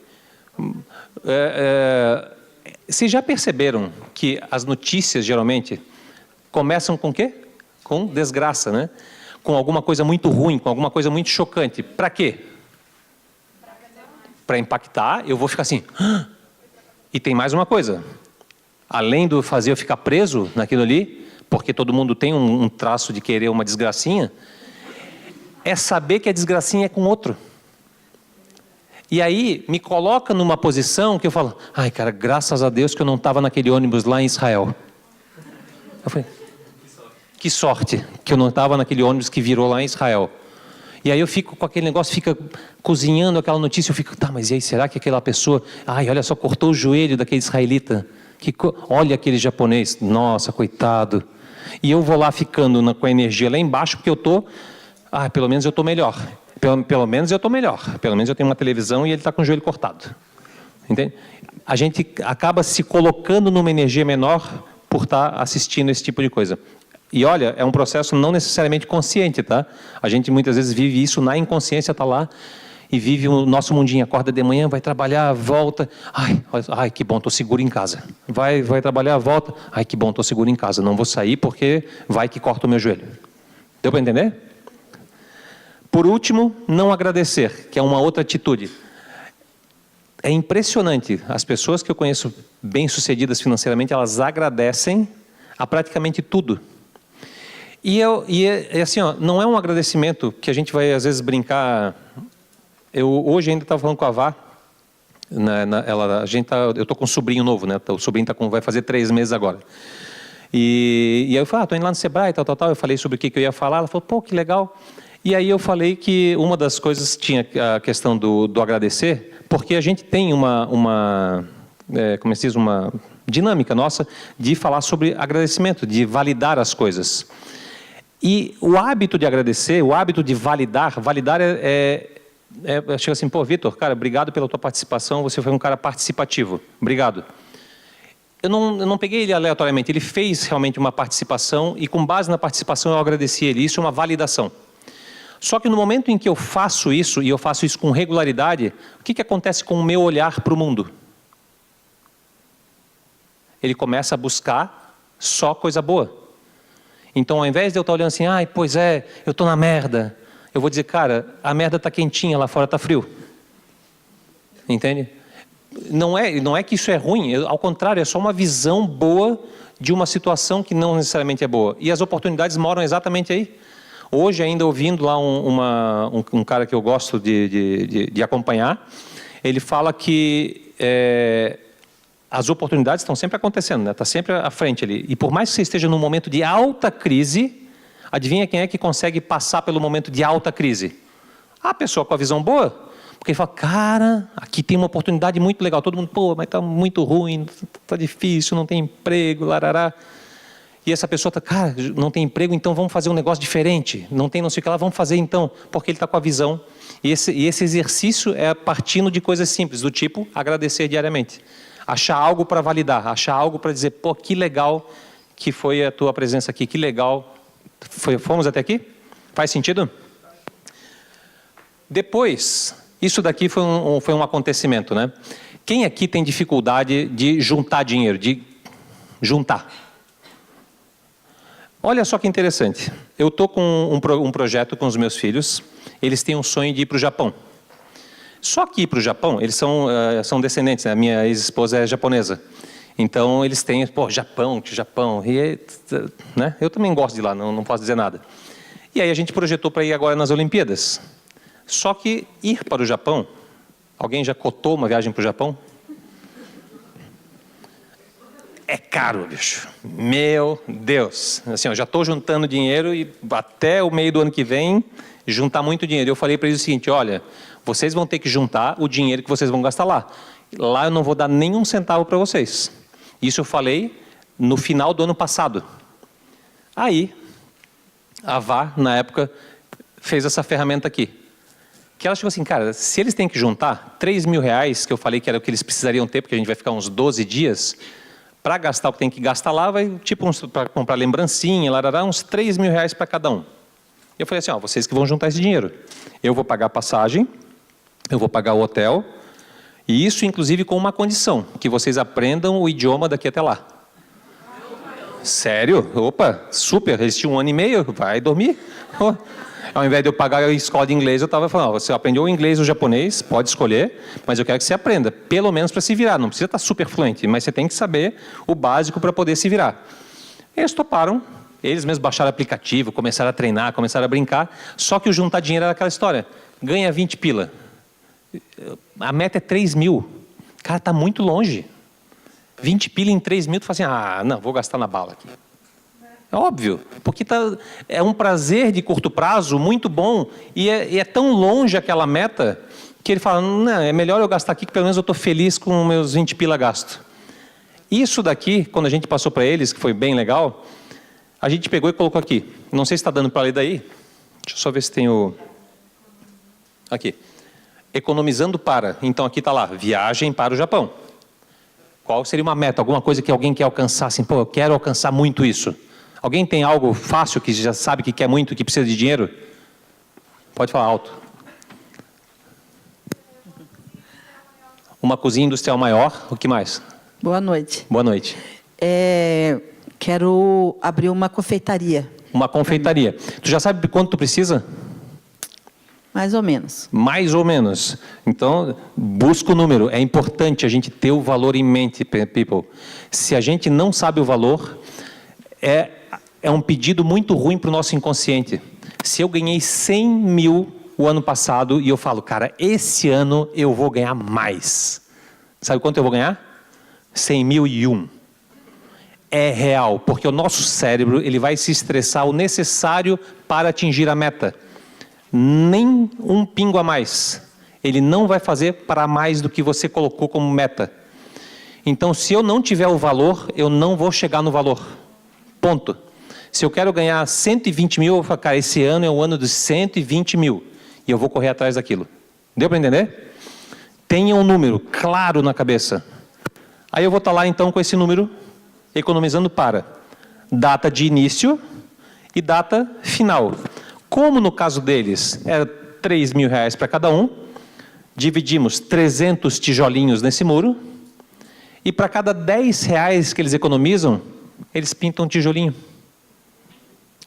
Vocês já perceberam que as notícias, geralmente, começam com o quê? Com desgraça, né? Com alguma coisa muito ruim, com alguma coisa muito chocante. Para quê? Para impactar, eu vou ficar assim... E tem mais uma coisa... Além do fazer eu ficar preso naquilo ali, porque todo mundo tem um traço de querer uma desgracinha, é saber que a desgracinha é com outro. E aí me coloca numa posição que eu falo, ai cara, graças a Deus que eu não estava naquele ônibus lá em Israel. Eu falei, que sorte que eu não estava naquele ônibus que virou lá em Israel. E aí eu fico com aquele negócio, fica cozinhando aquela notícia, eu fico, tá, mas e aí, será que aquela pessoa, ai, olha só, cortou o joelho daquele israelita. Olha aquele japonês, nossa, coitado. E eu vou lá ficando com a energia lá embaixo, porque eu estou, pelo menos eu estou melhor. Pelo menos eu estou melhor. Pelo menos eu tenho uma televisão e ele está com o joelho cortado. Entende? A gente acaba se colocando numa energia menor por estar assistindo esse tipo de coisa. E olha, é um processo não necessariamente consciente, tá? A gente muitas vezes vive isso na inconsciência, está lá, e vive o nosso mundinho, acorda de manhã, vai trabalhar, volta, ai que bom, estou seguro em casa. Vai trabalhar, volta, ai que bom, estou seguro em casa, não vou sair porque vai que corta o meu joelho. Deu para entender? Por último, não agradecer, que é uma outra atitude. É impressionante, as pessoas que eu conheço bem-sucedidas financeiramente, elas agradecem a praticamente tudo. E é assim, ó, não é um agradecimento que a gente vai às vezes brincar. Eu hoje ainda estava falando com a Vá, eu estou com um sobrinho novo, né? O sobrinho vai fazer 3 meses agora. E aí eu falei, estou indo lá no Sebrae, tal. Eu falei sobre o que eu ia falar, ela falou, pô, que legal. E aí eu falei que uma das coisas tinha a questão do agradecer, porque a gente tem uma dinâmica nossa de falar sobre agradecimento, de validar as coisas. E o hábito de agradecer, o hábito de validar chega assim, pô, Vitor, cara, obrigado pela tua participação, você foi um cara participativo, obrigado. Eu não peguei ele aleatoriamente, ele fez realmente uma participação e com base na participação eu agradeci ele, isso é uma validação. Só que no momento em que eu faço isso, e eu faço isso com regularidade, o que acontece com o meu olhar para o mundo? Ele começa a buscar só coisa boa. Então, ao invés de eu estar olhando assim, ai, pois é, eu estou na merda, eu vou dizer, cara, a merda está quentinha, lá fora está frio. Entende? Não é que isso é ruim, ao contrário, é só uma visão boa de uma situação que não necessariamente é boa. E as oportunidades moram exatamente aí. Hoje, ainda ouvindo lá um cara que eu gosto de acompanhar, ele fala que as oportunidades estão sempre acontecendo, né? Está sempre à frente ali. E por mais que você esteja num momento de alta crise, adivinha quem é que consegue passar pelo momento de alta crise? A pessoa com a visão boa. Porque ele fala, cara, aqui tem uma oportunidade muito legal. Todo mundo, pô, mas está muito ruim, está difícil, não tem emprego, larará. E essa pessoa está, cara, não tem emprego, então vamos fazer um negócio diferente. Não tem não sei o que lá, vamos fazer então. Porque ele está com a visão. E esse exercício é partindo de coisas simples, do tipo agradecer diariamente. Achar algo para validar, achar algo para dizer, pô, que legal que foi a tua presença aqui, que legal. Fomos até aqui? Faz sentido? Depois, isso daqui foi um acontecimento, né? Quem aqui tem dificuldade de juntar dinheiro, de juntar? Olha só que interessante. Eu estou com um projeto com os meus filhos, eles têm um sonho de ir para o Japão. Só que ir para o Japão, eles são descendentes, né? A minha ex-esposa é japonesa. Então, eles têm, pô, Japão, e, né? Eu também gosto de ir lá, não posso dizer nada. E aí a gente projetou para ir agora nas Olimpíadas. Só que ir para o Japão, alguém já cotou uma viagem para o Japão? É caro, bicho. Meu Deus. Assim, eu já estou juntando dinheiro e até o meio do ano que vem, juntar muito dinheiro. Eu falei para eles o seguinte, olha, vocês vão ter que juntar o dinheiro que vocês vão gastar lá. Lá eu não vou dar nenhum centavo para vocês. Isso eu falei no final do ano passado. Aí, a Vá, na época, fez essa ferramenta aqui. Que ela chegou assim, cara, se eles têm que juntar 3 mil reais, que eu falei que era o que eles precisariam ter, porque a gente vai ficar uns 12 dias, para gastar o que tem que gastar lá, vai tipo para comprar lembrancinha, larará, uns 3 mil reais para cada um. Eu falei assim, ó, vocês que vão juntar esse dinheiro. Eu vou pagar a passagem, eu vou pagar o hotel, e isso inclusive com uma condição, que vocês aprendam o idioma daqui até lá. Sério? Opa, super, eles tinham 1 ano e meio, vai dormir. Oh. Ao invés de eu pagar a escola de inglês, eu estava falando, você aprendeu o inglês ou o japonês, pode escolher, mas eu quero que você aprenda, pelo menos para se virar, não precisa estar super fluente, mas você tem que saber o básico para poder se virar. Eles toparam, eles mesmos baixaram o aplicativo, começaram a treinar, começaram a brincar, só que o juntar dinheiro era aquela história, ganha 20 pila, a meta é 3 mil, cara, está muito longe, 20 pila em 3 mil, tu fala assim, ah, não, vou gastar na bala aqui. É óbvio, porque é um prazer de curto prazo muito bom e é tão longe aquela meta que ele fala, não, é melhor eu gastar aqui que pelo menos eu estou feliz com meus 20 pila gasto. Isso daqui, quando a gente passou para eles, que foi bem legal, a gente pegou e colocou aqui. Não sei se está dando para ler daí. Deixa eu só ver se tem o... Aqui. Economizando para. Então aqui está lá, viagem para o Japão. Qual seria uma meta? Alguma coisa que alguém quer alcançar? Assim, pô, eu quero alcançar muito isso. Alguém tem algo fácil que já sabe que quer muito, que precisa de dinheiro? Pode falar alto. Uma cozinha industrial maior. O que mais? Boa noite. Boa noite. Quero abrir uma confeitaria, Uma confeitaria. Tu já sabe quanto tu precisa? mais ou menos. Mais ou menos. Então, busca o número. É importante a gente ter o valor em mente, people. Se a gente não sabe o valor, é um pedido muito ruim para o nosso inconsciente. Se eu ganhei 100 mil o ano passado e eu falo, cara, esse ano eu vou ganhar mais. Sabe quanto eu vou ganhar? 100.001. É real, porque o nosso cérebro ele vai se estressar o necessário para atingir a meta. Nem um pingo a mais. Ele não vai fazer para mais do que você colocou como meta. Então, se eu não tiver o valor, eu não vou chegar no valor. Ponto. Se eu quero ganhar 120 mil, eu vou falar, cara, esse ano é o ano dos 120 mil. E eu vou correr atrás daquilo. Deu para entender? Tenha um número claro na cabeça. Aí eu vou estar lá, então, com esse número, economizando para data de início e data final. Como no caso deles, era 3 mil reais para cada um, dividimos 300 tijolinhos nesse muro, e para cada 10 reais que eles economizam, eles pintam um tijolinho.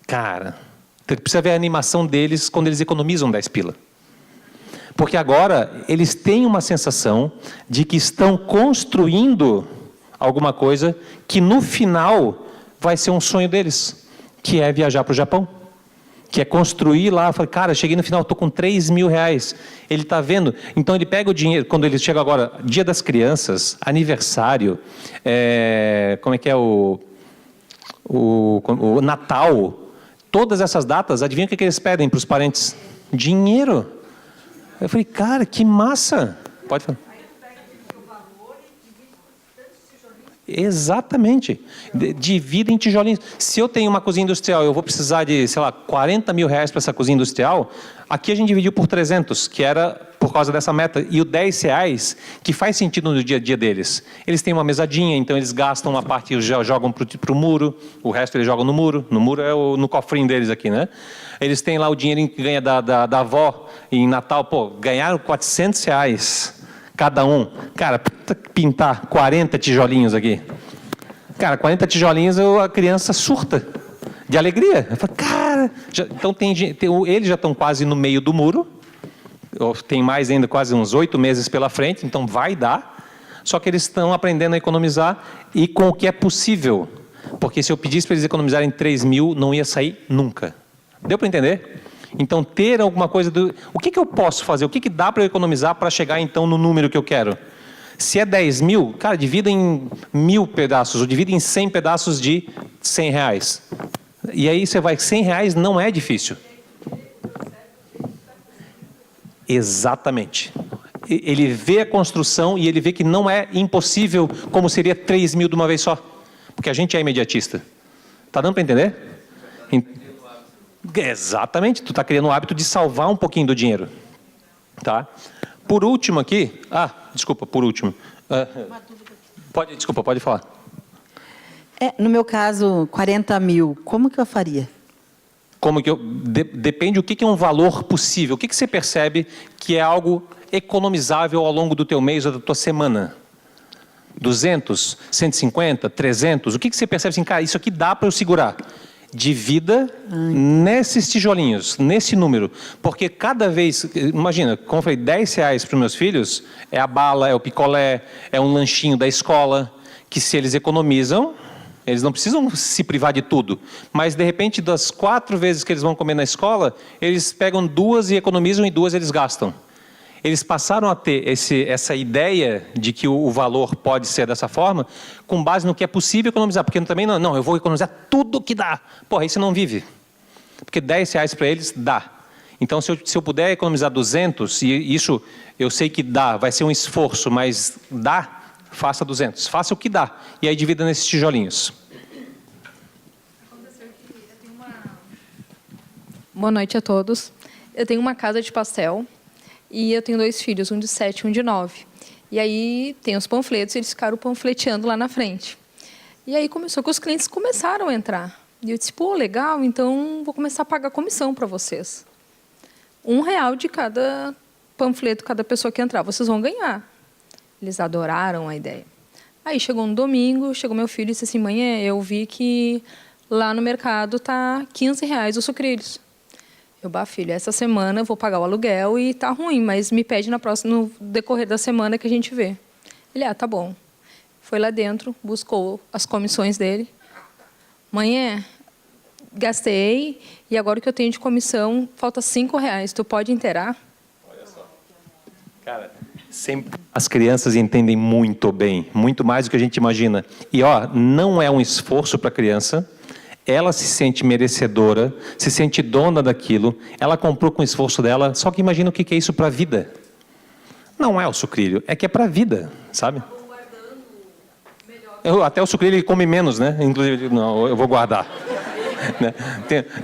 Cara, precisa ver a animação deles quando eles economizam 10 pila. Porque agora eles têm uma sensação de que estão construindo alguma coisa que no final vai ser um sonho deles, que é viajar para o Japão. Que é construir lá, falei, cara, cheguei no final, estou com 3 mil reais. Ele está vendo, então ele pega o dinheiro, quando ele chega agora, Dia das Crianças, aniversário, como é que é o Natal, todas essas datas, adivinha o que eles pedem para os parentes? Dinheiro. Eu falei, cara, que massa. Pode falar. Exatamente. Divida em tijolinhos. Se eu tenho uma cozinha industrial, eu vou precisar de, sei lá, 40 mil reais para essa cozinha industrial, aqui a gente dividiu por 300, que era por causa dessa meta, e o 10 reais, que faz sentido no dia a dia deles. Eles têm uma mesadinha, então eles gastam uma parte e jogam para o muro, o resto eles jogam no muro é no cofrinho deles aqui, né? Eles têm lá o dinheirinho que ganha da avó em Natal, pô, ganharam 400 reais. Cada um. Cara, pintar 40 tijolinhos aqui. Cara, 40 tijolinhos, a criança surta de alegria. Eu falo, cara... então, eles já estão quase no meio do muro. Tem mais ainda, quase uns 8 meses pela frente, então vai dar. Só que eles estão aprendendo a economizar e com o que é possível. Porque se eu pedisse para eles economizarem 3 mil, não ia sair nunca. Deu para entender? Então, ter alguma coisa do... O que eu posso fazer? O que dá para eu economizar para chegar, então, no número que eu quero? Se é 10 mil, cara, divida em 1000 pedaços, ou divida em 100 pedaços de 100 reais. E aí você vai... 100 reais não é difícil. Exatamente. Ele vê a construção e ele vê que não é impossível, como seria 3 mil de uma vez só. Porque a gente é imediatista. Está dando para entender? Exatamente, tu está criando o hábito de salvar um pouquinho do dinheiro. Tá? Por último aqui... desculpa, por último. Pode falar. No meu caso, 40 mil, como que eu faria? Como que depende o que é um valor possível. O que você percebe que é algo economizável ao longo do teu mês ou da tua semana? 200, 150, 300? O que você percebe assim, cara, isso aqui dá para eu segurar? Divida nesses tijolinhos, nesse número. Porque cada vez, imagina, como eu falei, 10 reais para os meus filhos, é a bala, é o picolé, é um lanchinho da escola, que se eles economizam, eles não precisam se privar de tudo. Mas, de repente, das 4 vezes que eles vão comer na escola, eles pegam 2 e economizam e 2 eles gastam. Eles passaram a ter essa ideia de que o valor pode ser dessa forma, com base no que é possível economizar. Porque também não, eu vou economizar tudo que dá. Porra, aí você não vive. Porque 10 reais para eles dá. Então, se eu puder economizar 200, e isso eu sei que dá, vai ser um esforço, mas dá, faça 200. Faça o que dá. E aí divida nesses tijolinhos. Boa noite a todos. Eu tenho uma casa de pastel. E eu tenho 2 filhos, um de 7 e um de 9. E aí tem os panfletos, eles ficaram panfleteando lá na frente. E aí começou que os clientes começaram a entrar. E eu disse, pô, legal, então vou começar a pagar comissão para vocês. R$1 de cada panfleto, cada pessoa que entrar, vocês vão ganhar. Eles adoraram a ideia. Aí chegou um domingo, chegou meu filho e disse assim, mãe, eu vi que lá no mercado tá R$15 os sucrilhos. Eu, filho, essa semana eu vou pagar o aluguel e tá ruim, mas me pede no decorrer da semana que a gente vê. Ele, tá bom. Foi lá dentro, buscou as comissões dele. Mãe, gastei e agora o que eu tenho de comissão falta R$5. Tu pode inteirar? Olha só. Cara, sempre as crianças entendem muito bem, muito mais do que a gente imagina. E, não é um esforço para a criança. Ela se sente merecedora, se sente dona daquilo, ela comprou com o esforço dela, só que imagina o que é isso para a vida. Não é o sucrilho, é que é para a vida, sabe? Até o sucrilho ele come menos, né? Inclusive, não, eu vou guardar.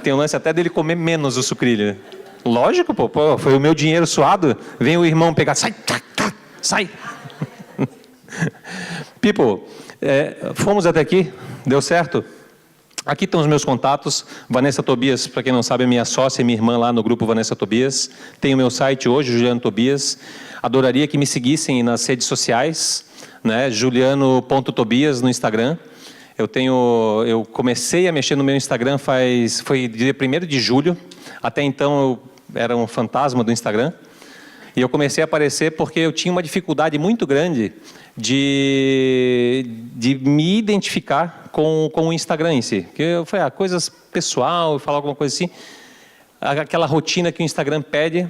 Tem um lance até dele comer menos o sucrilho. Lógico, pô, foi o meu dinheiro suado, vem o irmão pegar, sai, sai. People, fomos até aqui, deu certo? Aqui estão os meus contatos. Vanessa Tobias, para quem não sabe, é minha sócia e minha irmã lá no grupo Vanessa Tobias. Tem o meu site hoje, Juliano Tobias. Adoraria que me seguissem nas redes sociais, né? Juliano.tobias no Instagram. Eu comecei a mexer no meu Instagram foi dia 1º de julho. Até então eu era um fantasma do Instagram. E eu comecei a aparecer porque eu tinha uma dificuldade muito grande de me identificar com o Instagram em si. Porque eu falei, coisas pessoal, falar alguma coisa assim, aquela rotina que o Instagram pede.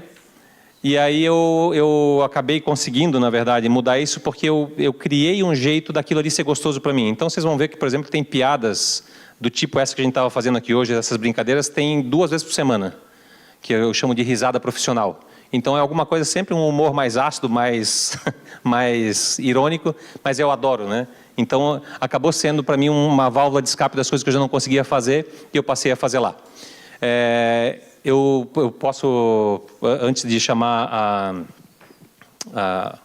E aí eu acabei conseguindo, na verdade, mudar isso porque eu criei um jeito daquilo ali ser gostoso para mim. Então vocês vão ver que, por exemplo, tem piadas do tipo essa que a gente estava fazendo aqui hoje, essas brincadeiras, tem 2 vezes por semana, que eu chamo de risada profissional. Então é alguma coisa, sempre um humor mais ácido, mais irônico, mas eu adoro, né? Então acabou sendo para mim uma válvula de escape das coisas que eu já não conseguia fazer e eu passei a fazer lá. Eu posso, antes de chamar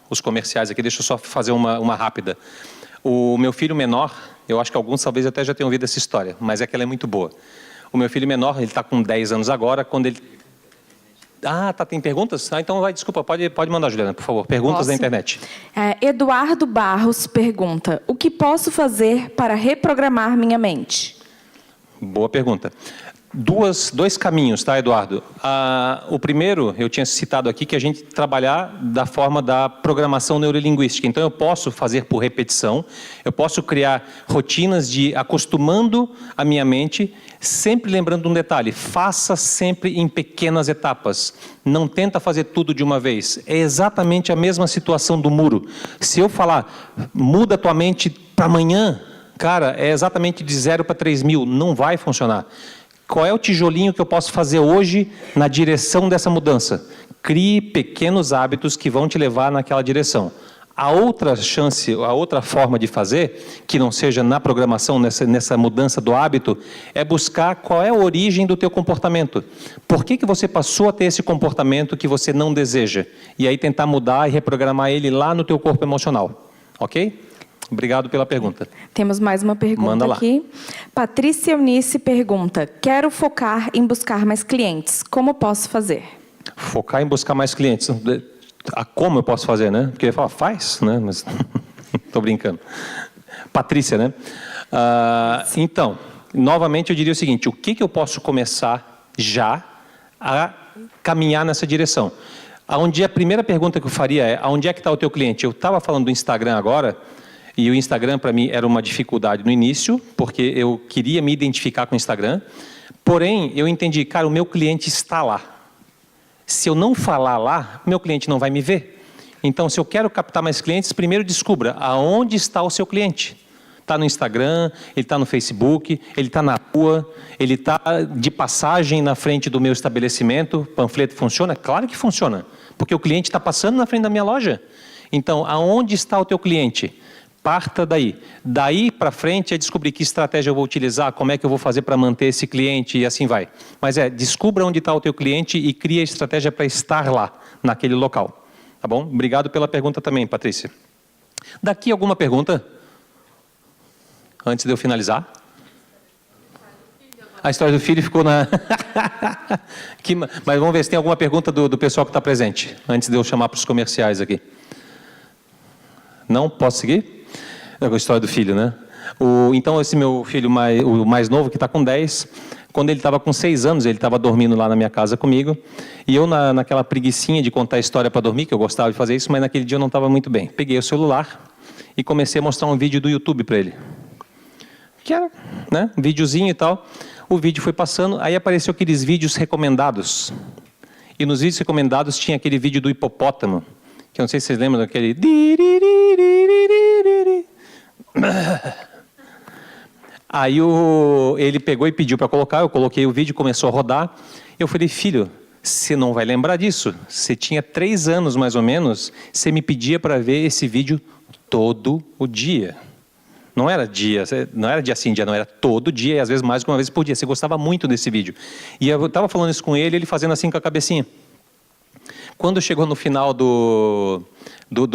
os comerciais aqui, deixa eu só fazer uma rápida. O meu filho menor, eu acho que alguns talvez até já tenham ouvido essa história, mas é que ela é muito boa. O meu filho menor, ele está com 10 anos agora, quando ele... tem perguntas? Então desculpa, pode mandar, Juliana, por favor. Perguntas da internet. Eduardo Barros pergunta, o que posso fazer para reprogramar minha mente? Boa pergunta. Dois caminhos, tá, Eduardo? O primeiro, eu tinha citado aqui, que a gente trabalhar da forma da programação neurolinguística. Então, eu posso fazer por repetição, eu posso criar rotinas de acostumando a minha mente, sempre lembrando um detalhe, faça sempre em pequenas etapas. Não tenta fazer tudo de uma vez. É exatamente a mesma situação do muro. Se eu falar, muda tua mente para amanhã, cara, é exatamente de 0 para 3.000, não vai funcionar. Qual é o tijolinho que eu posso fazer hoje na direção dessa mudança? Crie pequenos hábitos que vão te levar naquela direção. A outra chance, a outra forma de fazer, que não seja na programação, nessa mudança do hábito, é buscar qual é a origem do teu comportamento. Por que você passou a ter esse comportamento que você não deseja? E aí tentar mudar e reprogramar ele lá no teu corpo emocional. Ok? Obrigado pela pergunta. Temos mais uma pergunta aqui. Patrícia Eunice pergunta, quero focar em buscar mais clientes, como posso fazer? Focar em buscar mais clientes. Como eu posso fazer, né? Porque eu ia falar, faz, né? Mas estou brincando. Patrícia, né? Então, novamente eu diria o seguinte, o que eu posso começar já a caminhar nessa direção? A primeira pergunta que eu faria é, aonde é que está o teu cliente? Eu estava falando do Instagram agora, e o Instagram, para mim, era uma dificuldade no início, porque eu queria me identificar com o Instagram. Porém, eu entendi, cara, o meu cliente está lá. Se eu não falar lá, meu cliente não vai me ver. Então, se eu quero captar mais clientes, primeiro descubra aonde está o seu cliente. Está no Instagram, ele está no Facebook, ele está na rua, ele está de passagem na frente do meu estabelecimento. Panfleto funciona? Claro que funciona, porque o cliente está passando na frente da minha loja. Então, aonde está o teu cliente? Parta daí. Daí para frente é descobrir que estratégia eu vou utilizar, como é que eu vou fazer para manter esse cliente e assim vai. Mas descubra onde está o teu cliente e cria a estratégia para estar lá, naquele local. Tá bom? Obrigado pela pergunta também, Patrícia. Daqui alguma pergunta? Antes de eu finalizar? A história do filho ficou na... Mas vamos ver se tem alguma pergunta do pessoal que está presente, antes de eu chamar para os comerciais aqui. Não? Posso seguir? É a história do filho, né? Então, esse meu filho, o mais novo, que está com 10, quando ele estava com 6 anos, ele estava dormindo lá na minha casa comigo, e eu, naquela preguicinha de contar a história para dormir, que eu gostava de fazer isso, mas naquele dia eu não estava muito bem. Peguei o celular e comecei a mostrar um vídeo do YouTube para ele. Que era, né, um videozinho e tal. O vídeo foi passando, aí apareceu aqueles vídeos recomendados. E nos vídeos recomendados tinha aquele vídeo do hipopótamo, que eu não sei se vocês lembram daquele... Aí ele pegou e pediu para colocar, eu coloquei o vídeo, começou a rodar. Eu falei, filho, você não vai lembrar disso. Você tinha 3 anos, mais ou menos, você me pedia para ver esse vídeo todo o dia. Não era dia sim, dia não, era todo dia, e às vezes mais de uma vez por dia. Você gostava muito desse vídeo. E eu estava falando isso com ele fazendo assim com a cabecinha. Quando chegou no final do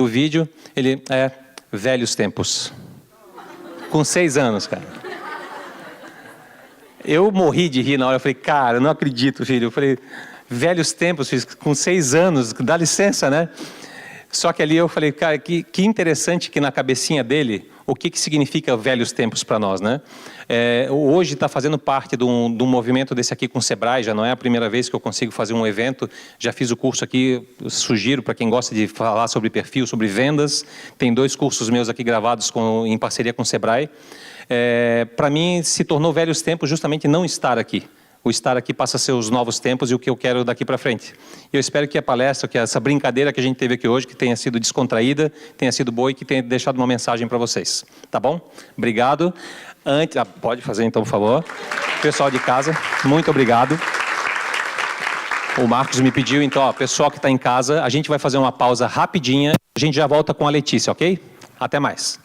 vídeo, ele, velhos tempos. Com 6 anos, cara. Eu morri de rir na hora, eu falei, cara, eu não acredito, filho. Eu falei, velhos tempos, filho, com 6 anos, dá licença, né? Só que ali eu falei, cara, que interessante que na cabecinha dele, o que significa velhos tempos para nós, né? Hoje está fazendo parte de um movimento desse aqui com o Sebrae, já não é a primeira vez que eu consigo fazer um evento, já fiz o curso aqui, sugiro para quem gosta de falar sobre perfil, sobre vendas, tem 2 cursos meus aqui gravados em parceria com o Sebrae. Para mim, se tornou velhos tempos justamente não estar aqui. O estar aqui passa a ser os novos tempos e o que eu quero daqui para frente. E eu espero que a palestra, que essa brincadeira que a gente teve aqui hoje, que tenha sido descontraída, tenha sido boa e que tenha deixado uma mensagem para vocês. Tá bom? Obrigado. Pode fazer então, por favor. Pessoal de casa, muito obrigado. O Marcos me pediu, então, ó, pessoal que está em casa, a gente vai fazer uma pausa rapidinha. A gente já volta com a Letícia, ok? Até mais.